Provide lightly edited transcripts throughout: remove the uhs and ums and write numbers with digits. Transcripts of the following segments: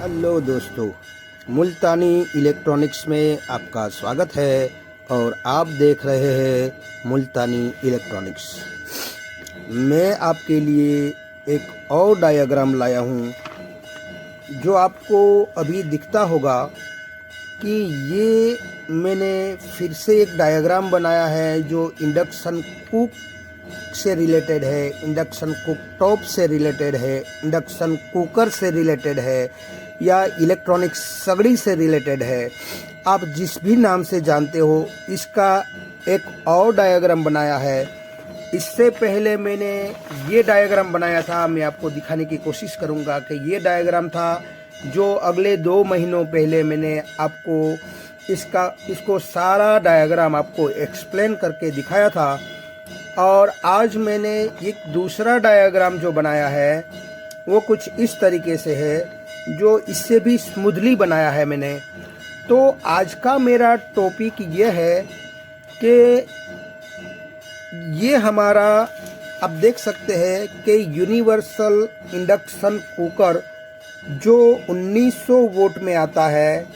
Hello दोस्तों, मुल्तानी electronics में आपका स्वागत है और आप देख रहे हैं मुल्तानी इलेक्ट्रॉनिक्स। मैं आपके लिए एक और डायग्राम लाया हूं जो आपको अभी दिखता होगा कि ये मैंने फिर से एक डायग्राम बनाया है जो इंडक्शन कुक से रिलेटेड है, इंडक्शन कुक टॉप से रिलेटेड है, इंडक्शन कुकर से रिलेटेड है या इलेक्ट्रॉनिक सगड़ी से रिलेटेड है। आप जिस भी नाम से जानते हो, इसका एक और डायग्राम बनाया है। इससे पहले मैंने ये डायग्राम बनाया था, मैं आपको दिखाने की कोशिश करूंगा कि ये डायग्राम था जो अगले 2 महीनों पहले मैंने आपको इसको सारा डायग्राम आपको एक्सप्लेन करके दिखाया था। और आज मैंने एक दूसरा डायग्राम जो बनाया है वो कुछ इस तरीके से है, जो इससे भी स्मूथली बनाया है मैंने। तो आज का मेरा टॉपिक ये है कि ये हमारा, आप देख सकते हैं कि यूनिवर्सल इंडक्शन कुकर जो 1900 वोल्ट में आता है,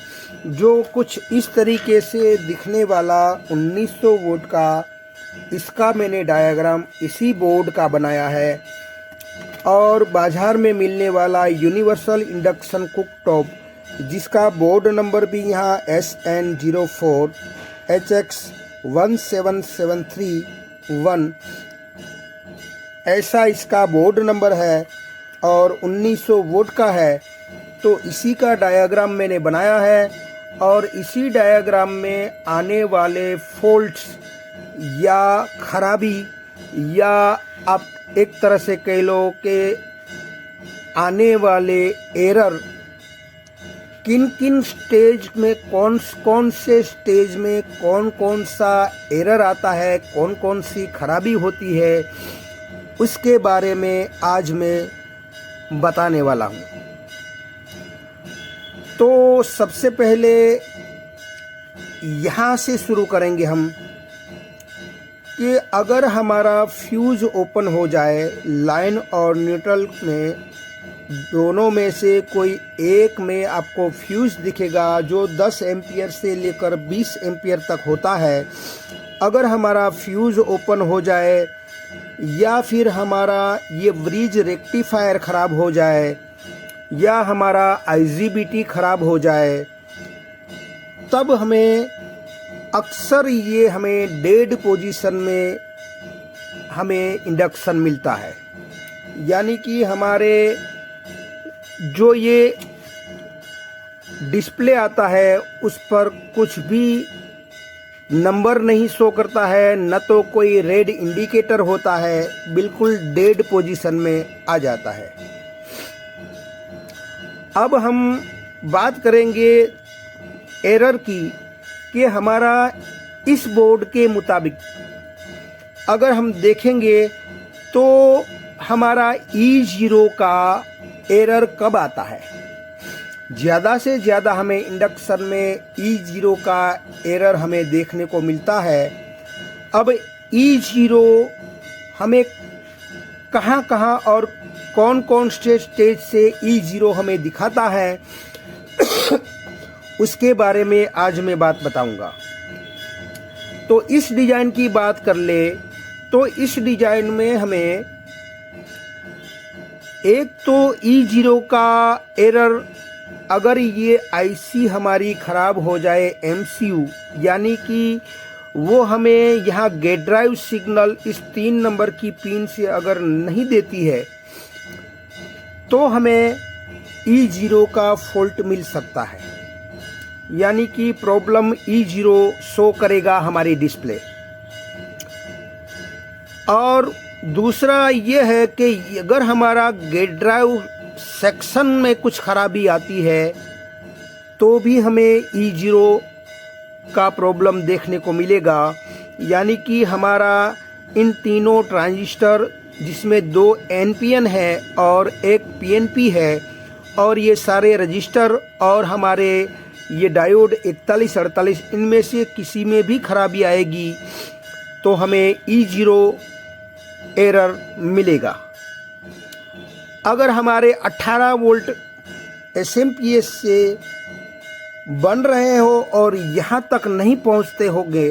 जो कुछ इस तरीके से दिखने वाला 1900 वोल्ट का, इसका मैंने डायग्राम इसी बोर्ड का बनाया है। और बाजार में मिलने वाला यूनिवर्सल इंडक्शन कुकटॉप, जिसका बोर्ड नंबर भी यहाँ SN04HX17731 ऐसा इसका बोर्ड नंबर है और 1900 वोल्ट का है। तो इसी का डायग्राम मैंने बनाया है और इसी डायग्राम में आने वाले फॉल्ट्स या खराबी, या आप एक तरह से कह लो कि आने वाले एरर, किन किन स्टेज में, कौन से स्टेज में कौन कौन सा एरर आता है, कौन कौन सी खराबी होती है, उसके बारे में आज मैं बताने वाला हूँ। तो सबसे पहले यहाँ से शुरू करेंगे हम कि अगर हमारा फ्यूज ओपन हो जाए, लाइन और न्यूट्रल में दोनों में से कोई एक में आपको फ्यूज दिखेगा जो 10 एम्पियर से लेकर 20 एम्पियर तक होता है। अगर हमारा फ्यूज ओपन हो जाए या फिर हमारा ये ब्रिज रेक्टिफायर ख़राब हो जाए या हमारा IGBT ख़राब हो जाए, तब अक्सर ये हमें डेड पोजीशन में हमें इंडक्शन मिलता है। यानी कि हमारे जो ये डिस्प्ले आता है उस पर कुछ भी नंबर नहीं शो करता है, न तो कोई रेड इंडिकेटर होता है, बिल्कुल डेड पोजीशन में आ जाता है। अब हम बात करेंगे एरर की कि हमारा इस बोर्ड के मुताबिक अगर हम देखेंगे तो हमारा E0 का एरर कब आता है। ज़्यादा से ज़्यादा हमें इंडक्शन में E0 का एरर हमें देखने को मिलता है। अब E0 हमें कहाँ कहाँ और कौन कौन से स्टेज से E0 हमें दिखाता है उसके बारे में आज मैं बात बताऊंगा। तो इस डिज़ाइन की बात कर ले तो इस डिज़ाइन में हमें एक तो E0 का एरर, अगर ये IC हमारी ख़राब हो जाए, MCU यानी कि वो हमें यहाँ गेट ड्राइव सिग्नल इस 3 नंबर की पिन से अगर नहीं देती है तो हमें E0 का फॉल्ट मिल सकता है। यानी कि प्रॉब्लम E0 शो करेगा हमारी डिस्प्ले। और दूसरा ये है कि अगर हमारा गेट ड्राइव सेक्शन में कुछ खराबी आती है तो भी हमें E0 का प्रॉब्लम देखने को मिलेगा। यानी कि हमारा इन तीनों ट्रांजिस्टर, जिसमें 2 NPN है और एक PNP है, और ये सारे रजिस्टर और हमारे ये डायोड 4148, इनमें से किसी में भी खराबी आएगी तो हमें E0 एरर मिलेगा। अगर हमारे 18 वोल्ट SMPS से बन रहे हो और यहाँ तक नहीं पहुँचते होंगे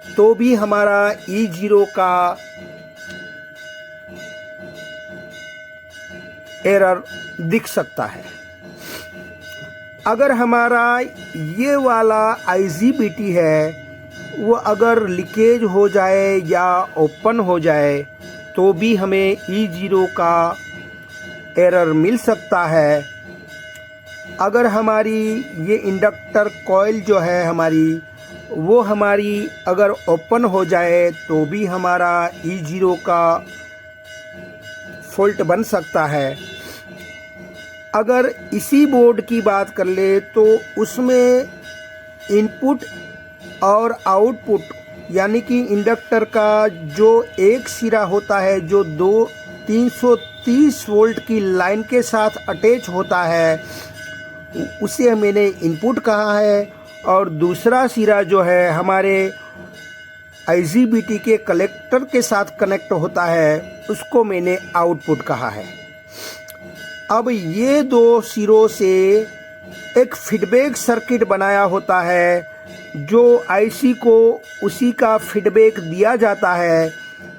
तो भी हमारा E0 का एरर दिख सकता है। अगर हमारा ये वाला IGBT है वो अगर लीकेज हो जाए या ओपन हो जाए तो भी हमें E0 का एरर मिल सकता है। अगर हमारी ये इंडक्टर कॉइल जो है वो हमारी अगर ओपन हो जाए तो भी हमारा E0 का फॉल्ट बन सकता है। अगर इसी बोर्ड की बात कर ले तो उसमें इनपुट और आउटपुट यानी कि इंडक्टर का जो एक सिरा होता है जो 330 वोल्ट की लाइन के साथ अटैच होता है उसे मैंने इनपुट कहा है, और दूसरा सिरा जो है हमारे IGBT के कलेक्टर के साथ कनेक्ट होता है उसको मैंने आउटपुट कहा है। अब ये दो सिरों से एक फीडबैक सर्किट बनाया होता है जो IC को उसी का फीडबैक दिया जाता है,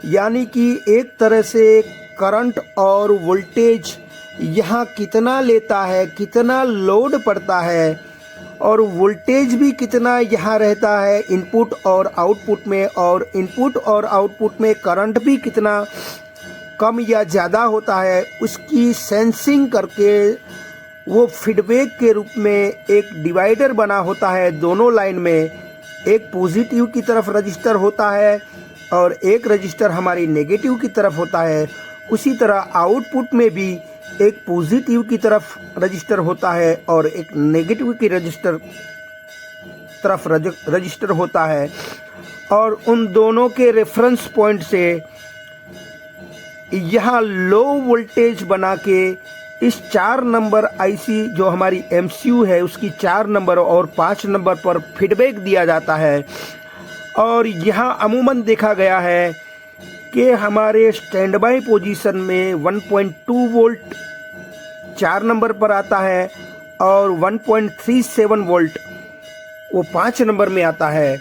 यानी कि एक तरह से करंट और वोल्टेज यहाँ कितना लेता है, कितना लोड पड़ता है और वोल्टेज भी कितना यहाँ रहता है इनपुट और आउटपुट में, और इनपुट और आउटपुट में करंट भी कितना कम या ज़्यादा होता है उसकी सेंसिंग करके वो फीडबैक के रूप में एक डिवाइडर बना होता है। दोनों लाइन में एक पॉजिटिव की तरफ रजिस्टर होता है और एक रजिस्टर हमारी नेगेटिव की तरफ होता है। उसी तरह आउटपुट में भी एक पॉजिटिव की तरफ रजिस्टर होता है और एक नेगेटिव की तरफ रजिस्टर होता है, और उन दोनों के रेफरेंस पॉइंट से यहाँ लो वोल्टेज बना के इस 4 नंबर IC जो हमारी MCU है उसकी 4 नंबर और 5 नंबर पर फीडबैक दिया जाता है। और यहाँ अमूमन देखा गया है कि हमारे स्टैंड बाय पोजीशन में 1.2 वोल्ट 4 नंबर पर आता है और 1.37 वोल्ट वो 5 नंबर में आता है।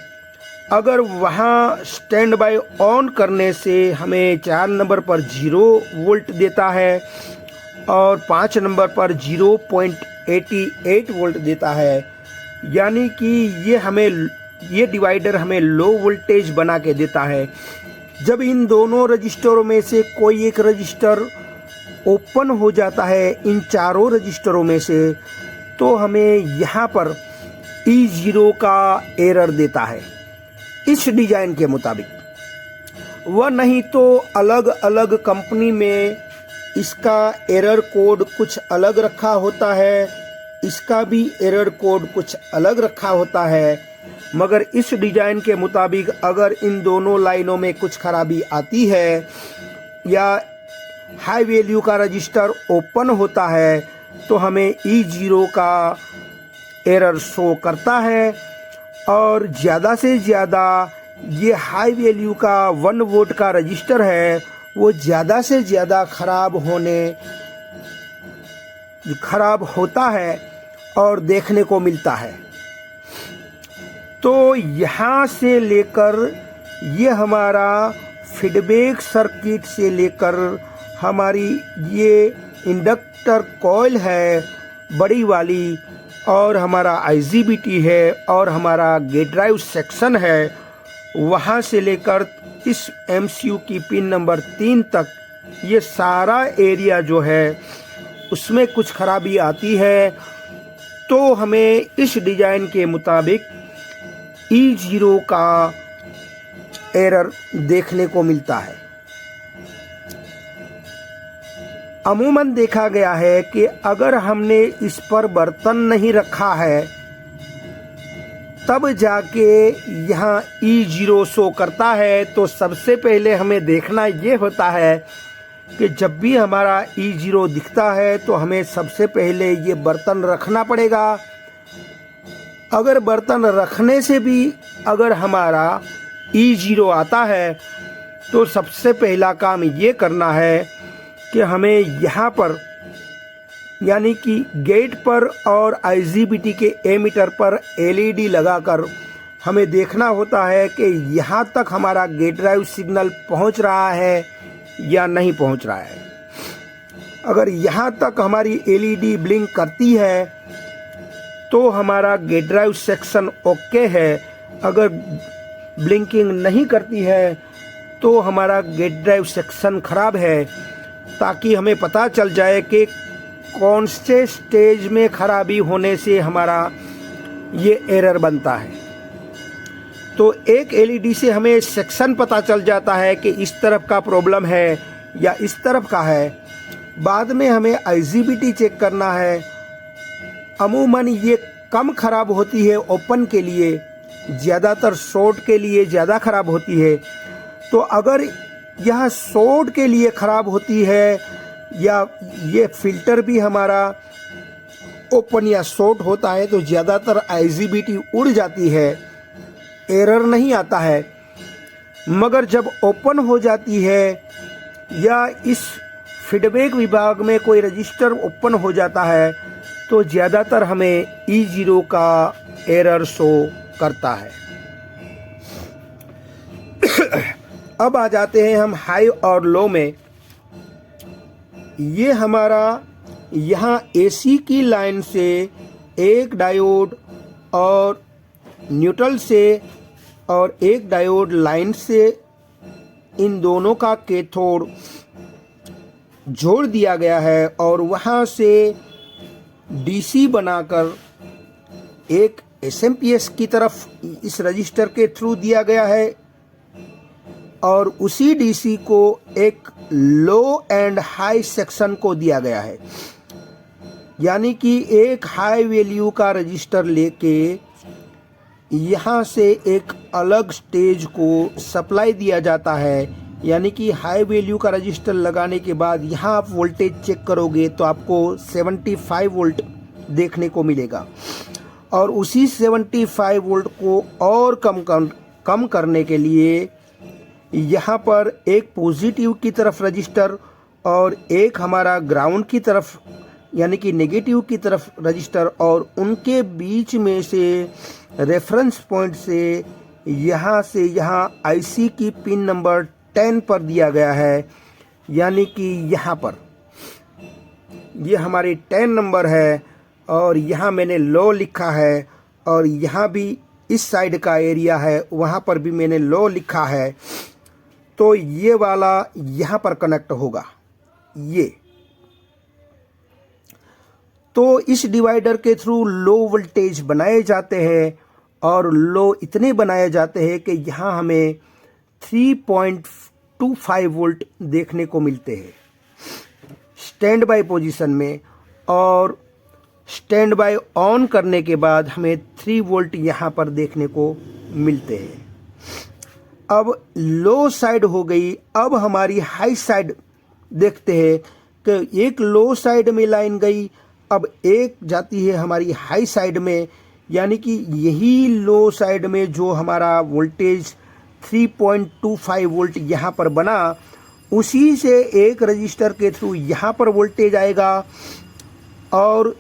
अगर वहाँ स्टैंड बाय ऑन करने से हमें 4 नंबर पर 0 वोल्ट देता है और 5 नंबर पर 0.88 वोल्ट देता है, यानी कि ये डिवाइडर हमें लो वोल्टेज बना के देता है। जब इन दोनों रजिस्टरों में से कोई एक रजिस्टर ओपन हो जाता है इन चारों रजिस्टरों में से तो हमें यहाँ पर E0 का एरर देता है इस डिजाइन के मुताबिक। वह नहीं तो अलग अलग कंपनी में इसका एरर कोड कुछ अलग रखा होता है, इसका भी एरर कोड कुछ अलग रखा होता है, मगर इस डिजाइन के मुताबिक अगर इन दोनों लाइनों में कुछ खराबी आती है या हाई वैल्यू का रजिस्टर ओपन होता है तो हमें E0 का एरर शो करता है, और ज़्यादा से ज़्यादा ये हाई वैल्यू का 1 वोल्ट का रजिस्टर है वो ज़्यादा से ज़्यादा खराब होता है और देखने को मिलता है। तो यहाँ से लेकर ये हमारा फीडबैक सर्किट से लेकर हमारी ये इंडक्टर कॉइल है बड़ी वाली, और हमारा IGBT है और हमारा गेट ड्राइव सेक्शन है, वहाँ से लेकर इस MCU की पिन नंबर 3 तक ये सारा एरिया जो है उसमें कुछ खराबी आती है तो हमें इस डिजाइन के मुताबिक E0 का एरर देखने को मिलता है। अमूमन देखा गया है कि अगर हमने इस पर बर्तन नहीं रखा है तब जाके यहाँ E0 शो करता है। तो सबसे पहले हमें देखना ये होता है कि जब भी हमारा E0 दिखता है तो हमें सबसे पहले ये बर्तन रखना पड़ेगा। अगर बर्तन रखने से भी अगर हमारा E0 आता है तो सबसे पहला काम ये करना है कि हमें यहाँ पर यानी कि गेट पर और IGBT के एमीटर पर LED लगाकर हमें देखना होता है कि यहाँ तक हमारा गेट ड्राइव सिग्नल पहुँच रहा है या नहीं पहुँच रहा है। अगर यहाँ तक हमारी LED ब्लिंक करती है तो हमारा गेट ड्राइव सेक्शन ओके है। अगर ब्लिंकिंग नहीं करती है तो हमारा गेट ड्राइव सेक्शन खराब है, ताकि हमें पता चल जाए कि कौन से स्टेज में खराबी होने से हमारा ये एरर बनता है। तो एक LED से हमें सेक्शन पता चल जाता है कि इस तरफ का प्रॉब्लम है या इस तरफ का है। बाद में हमें IGBT चेक करना है। अमूमन ये कम खराब होती है ओपन के लिए, ज़्यादातर शॉर्ट के लिए ज़्यादा खराब होती है। तो अगर यह शॉर्ट के लिए खराब होती है या ये फिल्टर भी हमारा ओपन या शॉर्ट होता है तो ज़्यादातर IGBT उड़ जाती है, एरर नहीं आता है। मगर जब ओपन हो जाती है या इस फीडबैक विभाग में कोई रजिस्टर ओपन हो जाता है तो ज़्यादातर हमें E0 का एरर शो करता है। अब आ जाते हैं हम हाई और लो में। ये हमारा यहाँ AC की लाइन से एक डायोड और न्यूट्रल से और एक डायोड लाइन से इन दोनों का कैथोड जोड़ दिया गया है और वहाँ से DC बनाकर एक SMPS की तरफ इस रजिस्टर के थ्रू दिया गया है और उसी DC को एक लो एंड हाई सेक्शन को दिया गया है। यानी कि एक हाई वैल्यू का रजिस्टर लेके यहाँ से एक अलग स्टेज को सप्लाई दिया जाता है। यानी कि हाई वैल्यू का रजिस्टर लगाने के बाद यहाँ आप वोल्टेज चेक करोगे तो आपको 75 वोल्ट देखने को मिलेगा और उसी 75 वोल्ट को और कम करने के लिए यहाँ पर एक पॉजिटिव की तरफ रजिस्टर और एक हमारा ग्राउंड की तरफ यानी कि नेगेटिव की तरफ रजिस्टर और उनके बीच में से रेफरेंस पॉइंट से यहाँ IC की पिन नंबर 10 पर दिया गया है। यानी कि यहाँ पर ये हमारी 10 नंबर है और यहाँ मैंने लो लिखा है और यहाँ भी इस साइड का एरिया है वहाँ पर भी मैंने लो लिखा है। तो ये वाला यहाँ पर कनेक्ट होगा ये। तो इस डिवाइडर के थ्रू लो वोल्टेज बनाए जाते हैं और लो इतने बनाए जाते हैं कि यहाँ हमें 3.25 वोल्ट देखने को मिलते हैं स्टैंड बाय पोजीशन में, और स्टैंड बाय ऑन करने के बाद हमें 3 वोल्ट यहाँ पर देखने को मिलते हैं। अब लो साइड हो गई। अब हमारी हाई साइड देखते हैं कि एक लो साइड में लाइन गई, अब एक जाती है हमारी हाई साइड में। यानी कि यही लो साइड में जो हमारा वोल्टेज 3.25 वोल्ट यहाँ पर बना, उसी से एक रजिस्टर के थ्रू यहाँ पर वोल्टेज आएगा और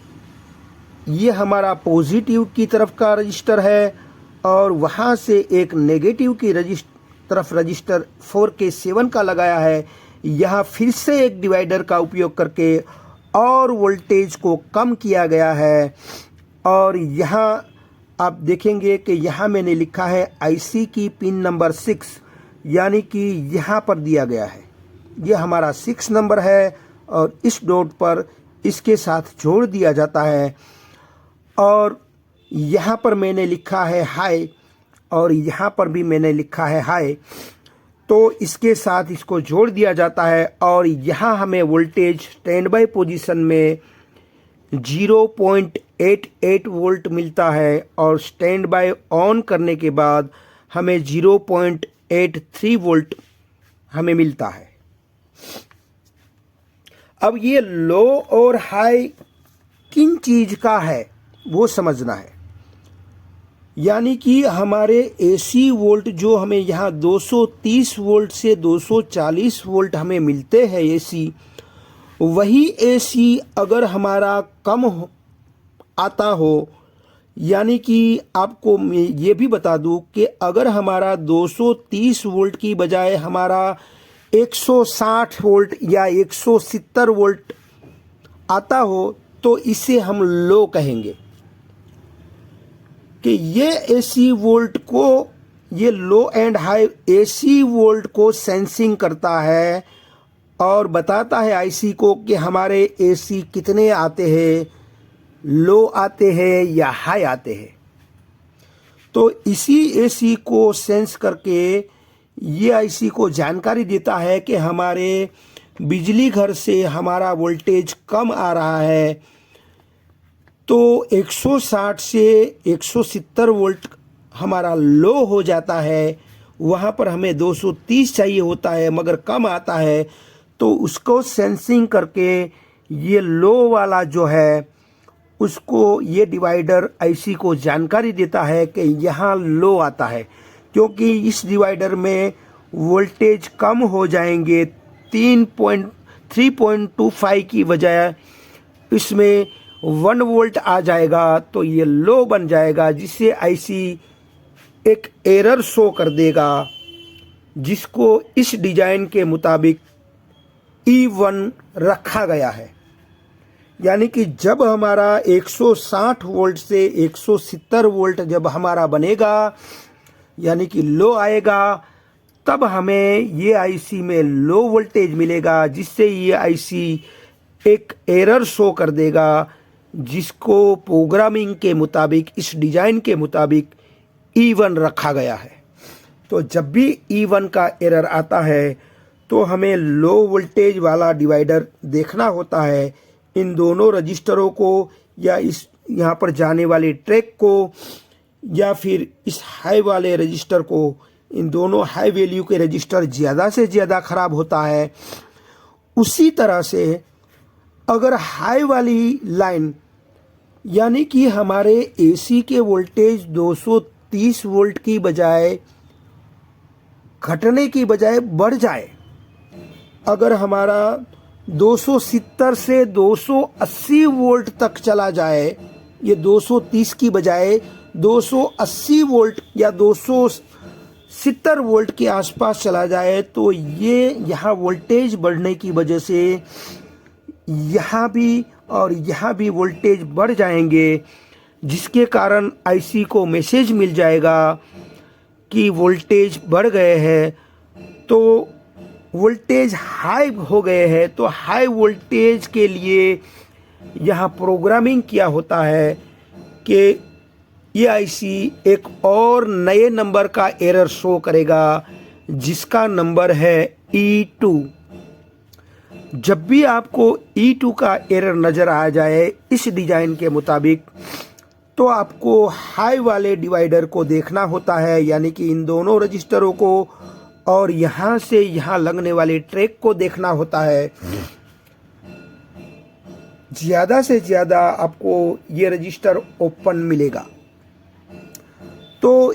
ये हमारा पॉजिटिव की तरफ का रजिस्टर है और वहाँ से एक नेगेटिव की तरफ रजिस्टर 4K7 का लगाया है। यहाँ फिर से एक डिवाइडर का उपयोग करके और वोल्टेज को कम किया गया है। और यहाँ आप देखेंगे कि यहाँ मैंने लिखा है IC की पिन नंबर 6, यानी कि यहाँ पर दिया गया है। यह हमारा 6 नंबर है और इस डॉट पर इसके साथ जोड़ दिया जाता है। और यहाँ पर मैंने लिखा है हाई और यहाँ पर भी मैंने लिखा है हाई, तो इसके साथ इसको जोड़ दिया जाता है और यहाँ हमें वोल्टेज स्टैंड बाय पोजीशन में 0.88 वोल्ट मिलता है और स्टैंड बाय ऑन करने के बाद हमें 0.83 वोल्ट हमें मिलता है। अब ये लो और हाई किन चीज का है वो समझना है। यानी कि हमारे AC वोल्ट जो हमें यहाँ 230 वोल्ट से 240 वोल्ट हमें मिलते हैं AC, वही एसी अगर हमारा कम आता हो, यानी कि आपको मैं ये भी बता दूं कि अगर हमारा 230 वोल्ट की बजाय हमारा 160 वोल्ट या 170 वोल्ट आता हो तो इसे हम लो कहेंगे कि ये एसी वोल्ट को, ये लो एंड हाई एसी वोल्ट को सेंसिंग करता है और बताता है आईसी को कि हमारे एसी कितने आते हैं, लो आते हैं या हाई आते हैं। तो इसी एसी को सेंस करके ये आईसी को जानकारी देता है कि हमारे बिजली घर से हमारा वोल्टेज कम आ रहा है, तो 160 से 170 वोल्ट हमारा लो हो जाता है। वहाँ पर हमें 230 चाहिए होता है मगर कम आता है, तो उसको सेंसिंग करके ये लो वाला जो है उसको ये डिवाइडर आईसी को जानकारी देता है कि यहाँ लो आता है, क्योंकि इस डिवाइडर में वोल्टेज कम हो जाएंगे 3.25 की बजाय इसमें 1 वोल्ट आ जाएगा, तो ये लो बन जाएगा, जिससे आईसी एक एरर शो कर देगा, जिसको इस डिजाइन के मुताबिक E1 रखा गया है। यानी कि जब हमारा 160 वोल्ट से 170 वोल्ट जब हमारा बनेगा, यानी कि लो आएगा, तब हमें ये आईसी में लो वोल्टेज मिलेगा, जिससे ये आईसी एक एरर शो कर देगा, जिसको प्रोग्रामिंग के मुताबिक, इस डिजाइन के मुताबिक E1 रखा गया है। तो जब भी E1 का एरर आता है तो हमें लो वोल्टेज वाला डिवाइडर देखना होता है, इन दोनों रजिस्टरों को या इस यहाँ पर जाने वाले ट्रैक को या फिर इस हाई वाले रजिस्टर को। इन दोनों हाई वैल्यू के रजिस्टर ज़्यादा से ज़्यादा ख़राब होता है। उसी तरह से अगर हाई वाली लाइन, यानी कि हमारे एसी के वोल्टेज 230 वोल्ट की बजाय घटने की बजाय बढ़ जाए, अगर हमारा 270 से 280 वोल्ट तक चला जाए, ये 230 की बजाय 280 वोल्ट या 270 वोल्ट के आसपास चला जाए, तो ये यहाँ वोल्टेज बढ़ने की वजह से यहाँ भी और यहाँ भी वोल्टेज बढ़ जाएंगे, जिसके कारण आईसी को मैसेज मिल जाएगा कि वोल्टेज बढ़ गए हैं। तो वोल्टेज हाई हो गए हैं, तो हाई वोल्टेज के लिए यहाँ प्रोग्रामिंग किया होता है कि ये आईसी एक और नए नंबर का एरर शो करेगा, जिसका नंबर है E2। जब भी आपको E2 का एरर नज़र आ जाए इस डिज़ाइन के मुताबिक, तो आपको हाई वाले डिवाइडर को देखना होता है, यानी कि इन दोनों रजिस्टरों को और यहाँ से यहाँ लगने वाले ट्रैक को देखना होता है। ज़्यादा से ज़्यादा आपको ये रजिस्टर ओपन मिलेगा। तो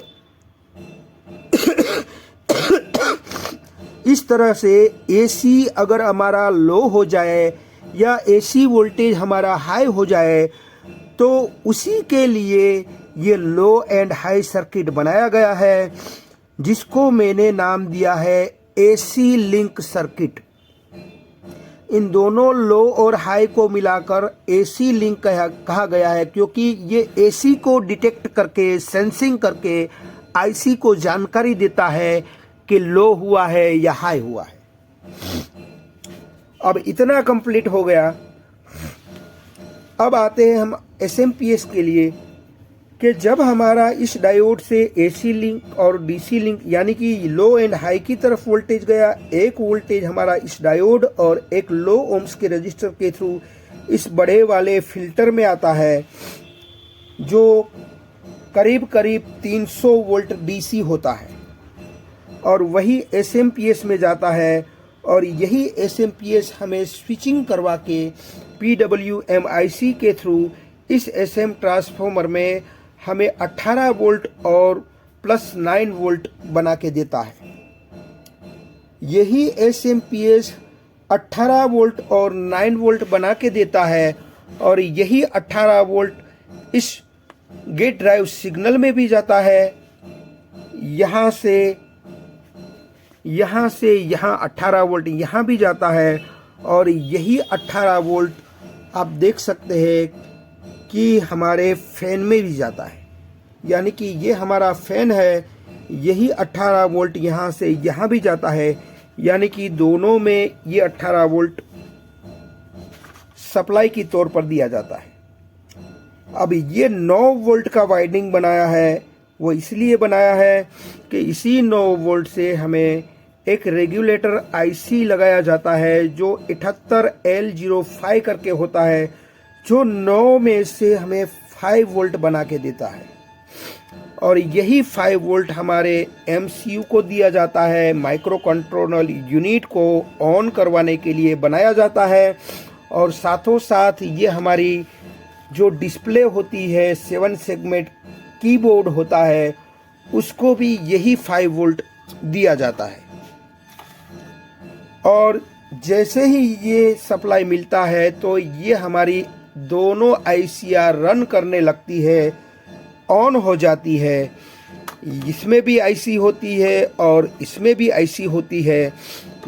इस तरह से एसी अगर हमारा लो हो जाए या एसी वोल्टेज हमारा हाई हो जाए, तो उसी के लिए ये लो एंड हाई सर्किट बनाया गया है, जिसको मैंने नाम दिया है एसी लिंक सर्किट। इन दोनों लो और हाई को मिलाकर एसी लिंक कहा गया है, क्योंकि ये एसी को डिटेक्ट करके, सेंसिंग करके आईसी को जानकारी देता है कि लो हुआ है या हाई हुआ है। अब इतना कंप्लीट हो गया। अब आते हैं हम एसएमपीएस के लिए, कि जब हमारा इस डायोड से एसी लिंक और डीसी लिंक, यानी कि लो एंड हाई की तरफ वोल्टेज गया, एक वोल्टेज हमारा इस डायोड और एक लो ओम्स के रजिस्टर के थ्रू इस बड़े वाले फिल्टर में आता है, जो करीब करीब 300 वोल्ट डीसी होता है, और वही एसएमपीएस में जाता है। और यही एसएमपीएस हमें स्विचिंग करवा के PWM-IC के थ्रू इस एसएम ट्रांसफार्मर में हमें 18 वोल्ट और प्लस 9 वोल्ट बना के देता है। यही एसएमपीएस 18 वोल्ट और 9 वोल्ट बना के देता है, और यही 18 वोल्ट इस गेट ड्राइव सिग्नल में भी जाता है। यहाँ से यहाँ 18 वोल्ट यहाँ भी जाता है, और यही 18 वोल्ट आप देख सकते हैं कि हमारे फैन में भी जाता है। यानी कि ये हमारा फैन है, यही 18 वोल्ट यहाँ से यहाँ भी जाता है, यानी कि दोनों में ये 18 वोल्ट सप्लाई की तौर पर दिया जाता है। अब ये 9 वोल्ट का वाइंडिंग बनाया है, वो इसलिए बनाया है कि इसी 9 वोल्ट से हमें एक रेगुलेटर आईसी लगाया जाता है जो 78L05 करके होता है, जो 9 में से हमें 5 वोल्ट बना के देता है। और यही 5 वोल्ट हमारे MCU को दिया जाता है, माइक्रो कंट्रोलर यूनिट को ऑन करवाने के लिए बनाया जाता है। और साथों साथ ये हमारी जो डिस्प्ले होती है, 7 सेगमेंट कीबोर्ड होता है, उसको भी यही 5 वोल्ट दिया जाता है। और जैसे ही ये सप्लाई मिलता है तो ये हमारी दोनों आईसीआर रन करने लगती है, ऑन हो जाती है। इसमें भी आईसी होती है और इसमें भी आईसी होती है।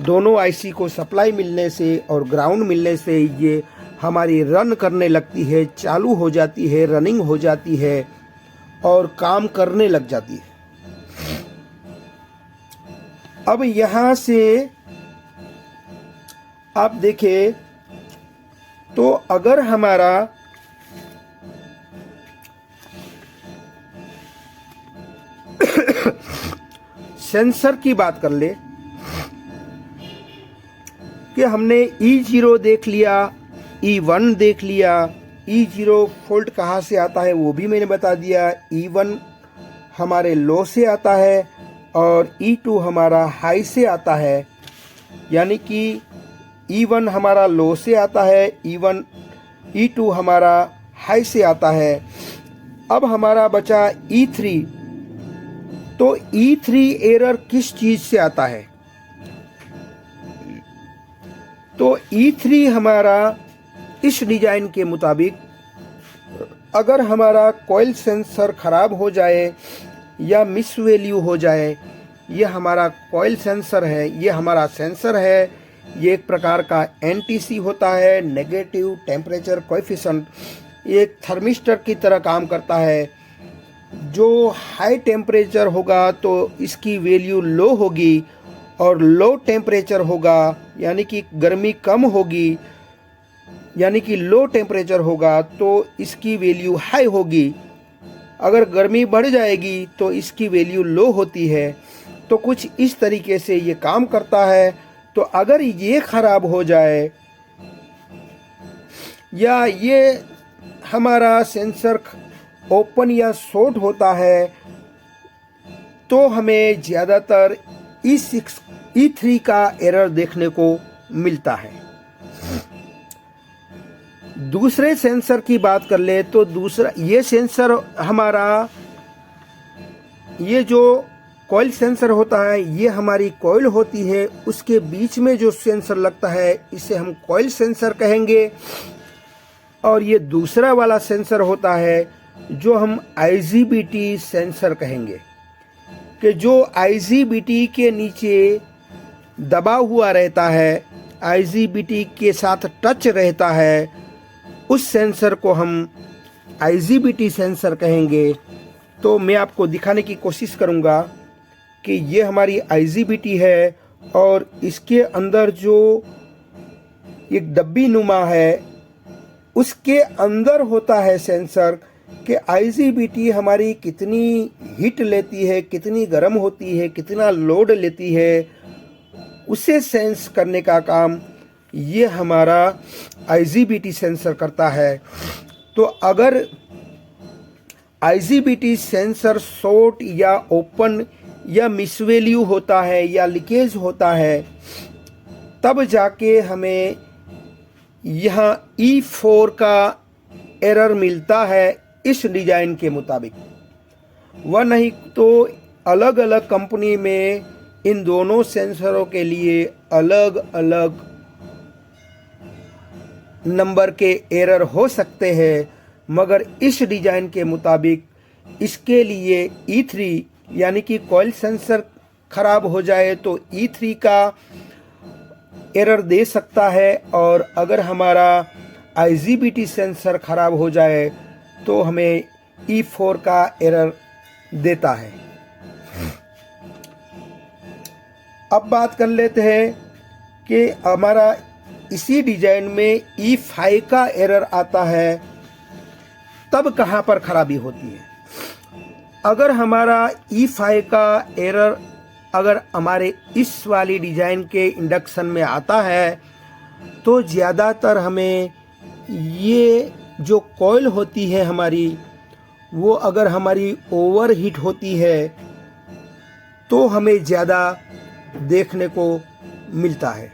दोनों आईसी को सप्लाई मिलने से और ग्राउंड मिलने से ये हमारी रन करने लगती है, चालू हो जाती है, रनिंग हो जाती है और काम करने लग जाती है। अब यहाँ से आप देखें तो अगर हमारा सेंसर की बात कर ले कि हमने E0 देख लिया, E1 देख लिया। E0 फॉल्ट कहाँ से आता है वो भी मैंने बता दिया। E1 हमारे लो से आता है और E2 हमारा हाई से आता है। यानी कि E1 हमारा लो से आता है, E2 हमारा हाई से आता है। अब हमारा बचा E3। तो E3 एरर किस चीज से आता है? तो E3 हमारा इस डिजाइन के मुताबिक अगर हमारा कॉइल सेंसर खराब हो जाए या मिस वैल्यू हो जाए, ये हमारा कॉइल सेंसर है, ये हमारा सेंसर है, ये एक प्रकार का NTC होता है, नेगेटिव टेम्परेचर कोएफिशिएंट। ये एक थर्मिस्टर की तरह काम करता है। जो हाई टेम्परेचर होगा तो इसकी वैल्यू लो होगी, और लो टेम्परेचर होगा यानी कि गर्मी कम होगी, यानी कि लो टेम्परेचर होगा तो इसकी वैल्यू हाई होगी। अगर गर्मी बढ़ जाएगी तो इसकी वैल्यू लो होती है। तो कुछ इस तरीके से ये काम करता है। तो अगर ये खराब हो जाए या ये हमारा सेंसर ओपन या शॉर्ट होता है तो हमें ज़्यादातर E6 E3 का एरर देखने को मिलता है। दूसरे सेंसर की बात कर ले तो दूसरा ये सेंसर हमारा, ये जो कॉइल सेंसर होता है, ये हमारी कॉइल होती है, उसके बीच में जो सेंसर लगता है इसे हम कॉइल सेंसर कहेंगे। और ये दूसरा वाला सेंसर होता है जो हम IGBT सेंसर कहेंगे, कि जो IGBT के नीचे दबा हुआ रहता है, IGBT के साथ टच रहता है, उस सेंसर को हम IGBT सेंसर कहेंगे। तो मैं आपको दिखाने की कोशिश करूंगा कि ये हमारी IGBT है और इसके अंदर जो एक डब्बी नुमा है उसके अंदर होता है सेंसर, कि IGBT हमारी कितनी हीट लेती है, कितनी गर्म होती है, कितना लोड लेती है, उसे सेंस करने का काम ये हमारा IGBT सेंसर करता है। तो अगर IGBT सेंसर शॉर्ट या ओपन या मिसवैल्यू होता है या लीकेज होता है, तब जाके हमें यहाँ E4 का एरर मिलता है इस डिजाइन के मुताबिक। वह नहीं तो अलग अलग कंपनी में इन दोनों सेंसरों के लिए अलग अलग नंबर के एरर हो सकते हैं, मगर इस डिजाइन के मुताबिक इसके लिए E3 यानी कि कॉइल सेंसर खराब हो जाए तो E3 का एरर दे सकता है, और अगर हमारा IGBT सेंसर खराब हो जाए तो हमें E4 का एरर देता है। अब बात कर लेते हैं कि हमारा इसी डिजाइन में E5 का एरर आता है, तब कहाँ पर खराबी होती है। अगर हमारा E5 का एरर अगर हमारे इस वाली डिजाइन के इंडक्शन में आता है तो ज़्यादातर हमें ये जो कॉइल होती है हमारी, वो अगर हमारी ओवर हीट होती है तो हमें ज़्यादा देखने को मिलता है।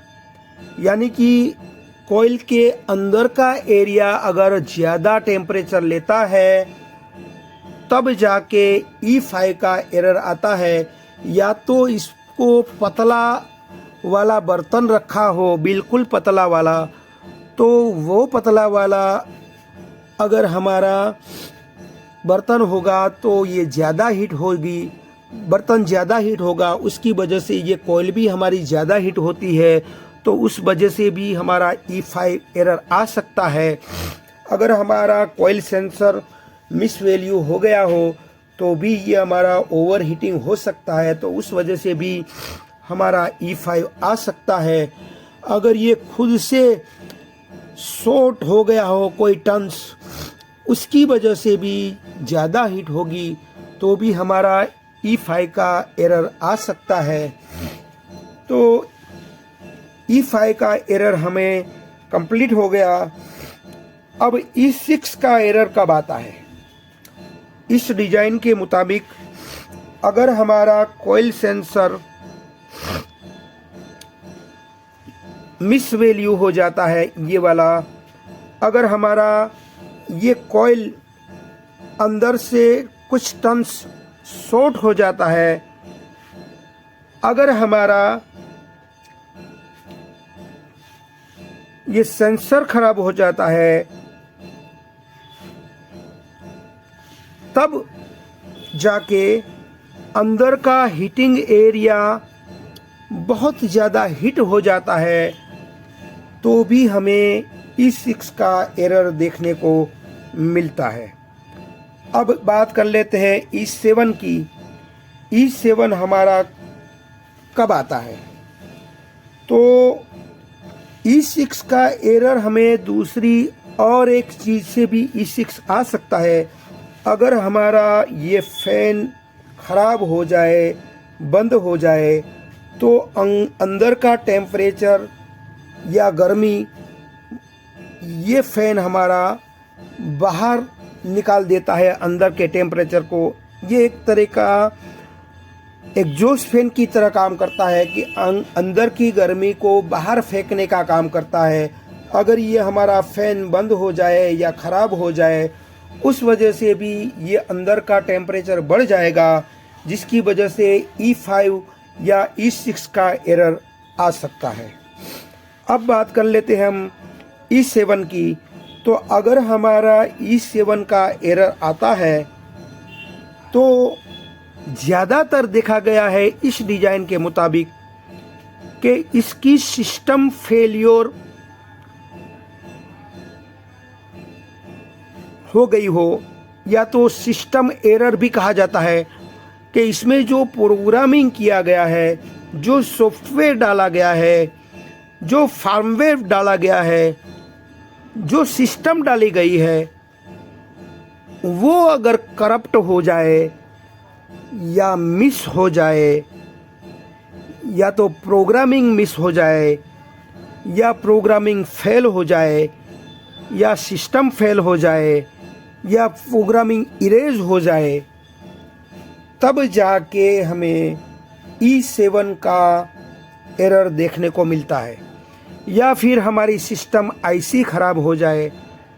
यानी कि कॉइल के अंदर का एरिया अगर ज़्यादा टेम्परेचर लेता है तब जाके E5 का एरर आता है। या तो इसको पतला वाला बर्तन रखा हो, बिल्कुल पतला वाला, तो वो पतला वाला अगर हमारा बर्तन होगा तो ये ज़्यादा हीट होगी, बर्तन ज़्यादा हीट होगा, उसकी वजह से ये कॉइल भी हमारी ज़्यादा हीट होती है, तो उस वजह से भी हमारा E5 एरर आ सकता है। अगर हमारा कॉइल सेंसर मिस वैल्यू हो गया हो तो भी ये हमारा ओवर हीटिंग हो सकता है, तो उस वजह से भी हमारा E5 आ सकता है। अगर ये खुद से शॉर्ट हो गया हो कोई टर्न्स, उसकी वजह से भी ज़्यादा हीट होगी तो भी हमारा E5 का एरर आ सकता है। तो E5 का एरर हमें कंप्लीट हो गया। अब E6 का एरर कब आता है? इस डिजाइन के मुताबिक अगर हमारा कॉइल सेंसर मिस वैल्यू हो जाता है, ये वाला, अगर हमारा ये कॉइल अंदर से कुछ टर्न्स शॉर्ट हो जाता है, अगर हमारा ये सेंसर खराब हो जाता है, तब जाके अंदर का हीटिंग एरिया बहुत ज़्यादा हीट हो जाता है, तो भी हमें E6 का एरर देखने को मिलता है। अब बात कर लेते हैं E7 की। E7 हमारा कब आता है? तो E6 का एरर हमें दूसरी और एक चीज़ से भी E6 आ सकता है। अगर हमारा ये फैन ख़राब हो जाए, बंद हो जाए, तो अंदर का टेम्परेचर या गर्मी ये फैन हमारा बाहर निकाल देता है अंदर के टेम्परेचर को। ये एक तरह का एग्जॉस्ट फैन की तरह काम करता है कि अंदर की गर्मी को बाहर फेंकने का काम करता है। अगर ये हमारा फैन बंद हो जाए या ख़राब हो जाए, उस वजह से भी ये अंदर का टेम्परेचर बढ़ जाएगा, जिसकी वजह से E5 या E6 का एरर आ सकता है। अब बात कर लेते हैं हम E7 की। तो अगर हमारा E7 का एरर आता है तो ज़्यादातर देखा गया है इस डिज़ाइन के मुताबिक कि इसकी सिस्टम फेलियर हो गई हो, या तो सिस्टम एरर भी कहा जाता है कि इसमें जो प्रोग्रामिंग किया गया है, जो सॉफ्टवेयर डाला गया है, जो फार्मवेयर डाला गया है, जो सिस्टम डाली गई है, वो अगर करप्ट हो जाए या मिस हो जाए, या तो प्रोग्रामिंग मिस हो जाए, या प्रोग्रामिंग फेल हो जाए, या सिस्टम फेल हो जाए, या प्रोग्रामिंग इरेज हो जाए, तब जाके हमें E7 का एरर देखने को मिलता है। या फिर हमारी सिस्टम IC ख़राब हो जाए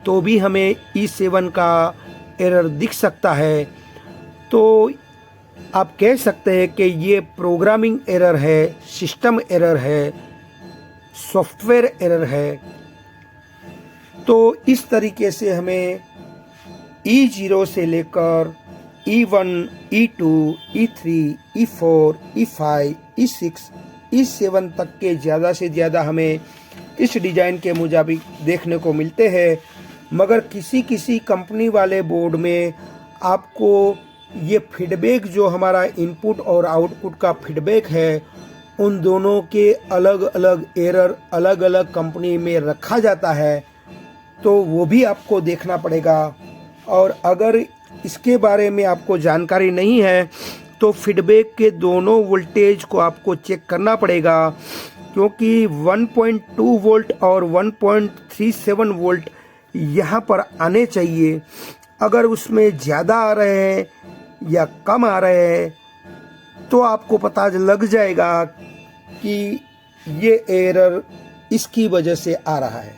तो भी हमें E7 का एरर दिख सकता है। तो आप कह सकते हैं कि ये प्रोग्रामिंग एरर है, सिस्टम एरर है, सॉफ्टवेयर एरर है। तो इस तरीके से हमें E0 से लेकर E1, E2, E3, E4, E5, E6, E7 तक के ज़्यादा से ज़्यादा हमें इस डिज़ाइन के मुताबिक देखने को मिलते हैं। मगर किसी किसी कंपनी वाले बोर्ड में आपको ये फीडबैक जो हमारा इनपुट और आउटपुट का फीडबैक है, उन दोनों के अलग अलग एरर अलग अलग कंपनी में रखा जाता है, तो वो भी आपको देखना पड़ेगा। और अगर इसके बारे में आपको जानकारी नहीं है तो फीडबैक के दोनों वोल्टेज को आपको चेक करना पड़ेगा, क्योंकि 1.2 वोल्ट और 1.37 वोल्ट यहाँ पर आने चाहिए। अगर उसमें ज़्यादा आ रहे हैं या कम आ रहे हैं तो आपको पता लग जाएगा कि ये एरर इसकी वजह से आ रहा है।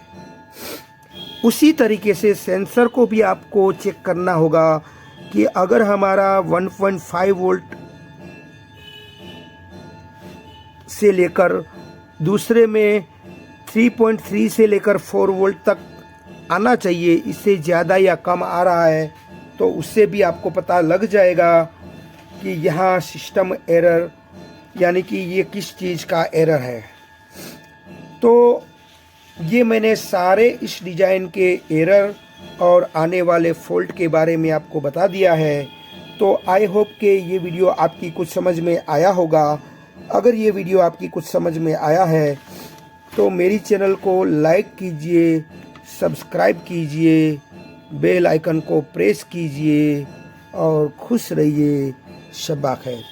उसी तरीके से सेंसर को भी आपको चेक करना होगा कि अगर हमारा 1.5 वोल्ट से लेकर दूसरे में 3.3 से लेकर 4 वोल्ट तक आना चाहिए, इससे ज़्यादा या कम आ रहा है तो उससे भी आपको पता लग जाएगा कि यहाँ सिस्टम एरर यानी कि ये किस चीज़ का एरर है। तो ये मैंने सारे इस डिज़ाइन के एरर और आने वाले फॉल्ट के बारे में आपको बता दिया है। तो आई होप कि ये वीडियो आपकी कुछ समझ में आया होगा। अगर ये वीडियो आपकी कुछ समझ में आया है तो मेरी चैनल को लाइक कीजिए, सब्सक्राइब कीजिए, बेल आइकन को प्रेस कीजिए और खुश रहिए। शब्बा खैर।